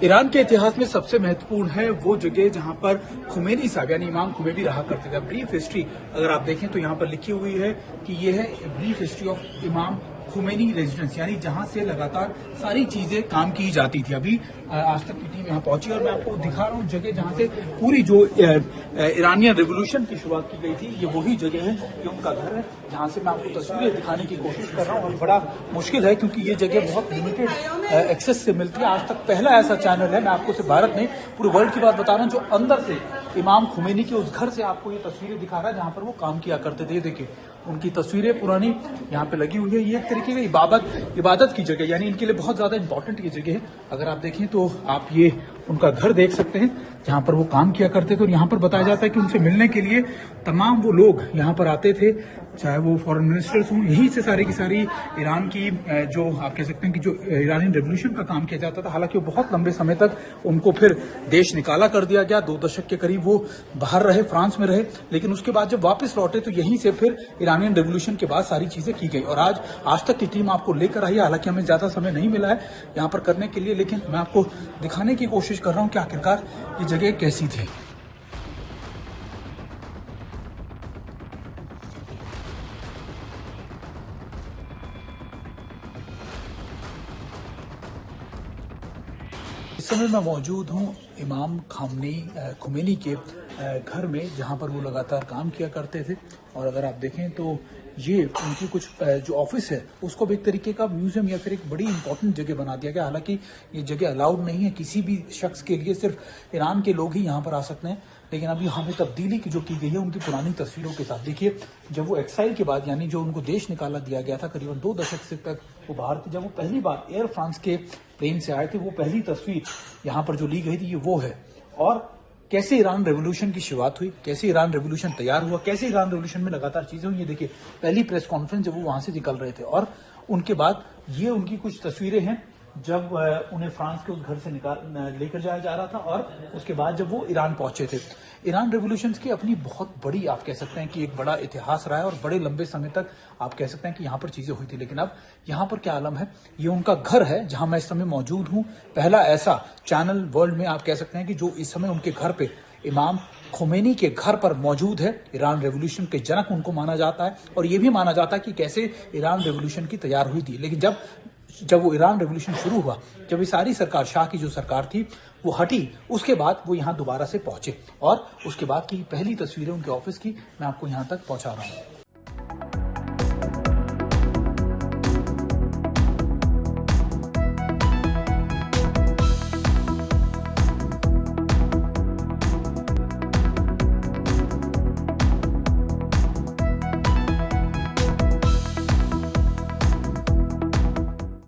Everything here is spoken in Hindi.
ईरान के इतिहास में सबसे महत्वपूर्ण है वो जगह जहां पर खुमैनी साहब यानी इमाम खुमैनी रहा करते थे। ब्रीफ हिस्ट्री अगर आप देखें तो यहाँ पर लिखी हुई है कि ये है ब्रीफ हिस्ट्री ऑफ इमाम खुमैनी रेजिडेंस, यानी जहां से लगातार सारी चीजें काम की जाती थी। अभी आज तक की टीम यहाँ पहुंची और मैं आपको दिखा रहा हूँ जगह जहां से पूरी जो ईरानियन रेवोल्यूशन की शुरुआत की गई थी, ये वही जगह है, ये उनका घर है जहां से मैं आपको तस्वीरें दिखाने की कोशिश कर रहा हूँ। और बड़ा मुश्किल है क्योंकि ये जगह बहुत लिमिटेड एक्सेस से मिलती है। आज तक पहला ऐसा चैनल है, मैं आपको सिर्फ भारत नहीं पूरे वर्ल्ड की बात बता रहा हूँ, जो अंदर से इमाम खुमैनी के उस घर से आपको ये तस्वीरें दिखा रहा है जहां पर वो काम किया करते थे। देखिए उनकी तस्वीरें पुरानी यहाँ पे लगी हुई है। ये एक तरीके की इबादत की जगह, यानी इनके लिए बहुत ज्यादा इंपॉर्टेंट ये जगह है। अगर आप देखें तो आप ये उनका घर देख सकते हैं जहां पर वो काम किया करते थे। और यहाँ पर बताया जाता है कि उनसे मिलने के लिए तमाम वो लोग यहाँ पर आते थे, चाहे वो फॉरेन मिनिस्टर्स हों। यहीं से सारी की सारी ईरान की जो आप कह सकते हैं कि जो ईरानी रेवोल्यूशन का काम किया जाता था। हालांकि वो बहुत लंबे समय तक उनको फिर देश निकाला कर दिया गया, 2 दशक के करीब वो बाहर रहे, फ्रांस में रहे। लेकिन उसके बाद जब वापस लौटे तो यहीं से फिर ईरानियन रेवोल्यूशन के बाद सारी चीजें की गई। और आज तक की टीम आपको लेकर आई है। हालांकि हमें ज्यादा समय नहीं मिला है यहाँ पर करने के लिए, लेकिन मैं आपको दिखाने की कोशिश कर रहा हूँ कि आखिरकार ये जगह कैसी थी। इस समय मैं मौजूद हूँ इमाम खुमैनी के घर में, जहाँ पर वो लगातार काम किया करते थे। और अगर आप देखें तो ये उनकी कुछ जो ऑफिस है उसको भी एक तरीके का म्यूजियम या फिर एक बड़ी इंपॉर्टेंट जगह बना दिया गया। हालांकि ये जगह अलाउड नहीं है किसी भी शख्स के लिए, सिर्फ ईरान के लोग ही यहाँ पर आ सकते हैं। लेकिन अभी यहाँ पे तब्दीली की जो की गई है उनकी पुरानी तस्वीरों के साथ। देखिए जब वो एक्साइल के बाद, यानी जो उनको देश निकाला दिया गया था, करीबन 2 दशक से तक वो बाहर थे, जब वो पहली बार एयर फ्रांस के प्लेन से आए थे, वो पहली तस्वीर यहाँ पर जो ली गई थी ये वो है। और कैसे ईरान रेवोल्यूशन की शुरुआत हुई, कैसे ईरान रेवोल्यूशन तैयार हुआ, कैसे ईरान रेवोल्यूशन में लगातार चीजें हुई। ये देखिए पहली प्रेस कॉन्फ्रेंस जब वो वहां से निकल रहे थे, और उनके बाद ये उनकी कुछ तस्वीरें हैं जब उन्हें फ्रांस के उस घर से लेकर जाया जा रहा था, और उसके बाद जब वो ईरान पहुंचे थे। ईरान रेवोल्यूशन की अपनी बहुत बड़ी, आप कह सकते हैं कि एक बड़ा इतिहास रहा है, और बड़े लंबे समय तक आप कह सकते हैं कि यहाँ पर चीजें हुई थी। लेकिन अब यहाँ पर क्या आलम है, ये उनका घर है जहां मैं इस समय मौजूद हूँ। पहला ऐसा चैनल वर्ल्ड में आप कह सकते हैं कि जो इस समय उनके घर पे, इमाम खुमैनी के घर पर मौजूद है। ईरान रेवोल्यूशन के जनक उनको माना जाता है, और ये भी माना जाता है कि कैसे ईरान रेवोल्यूशन की तैयार हुई थी। लेकिन जब वो ईरान रेवोल्यूशन शुरू हुआ, जब ये सारी सरकार, शाह की जो सरकार थी वो हटी, उसके बाद वो यहाँ दोबारा से पहुंचे। और उसके बाद की पहली तस्वीरें उनके ऑफिस की मैं आपको यहाँ तक पहुंचा रहा हूँ।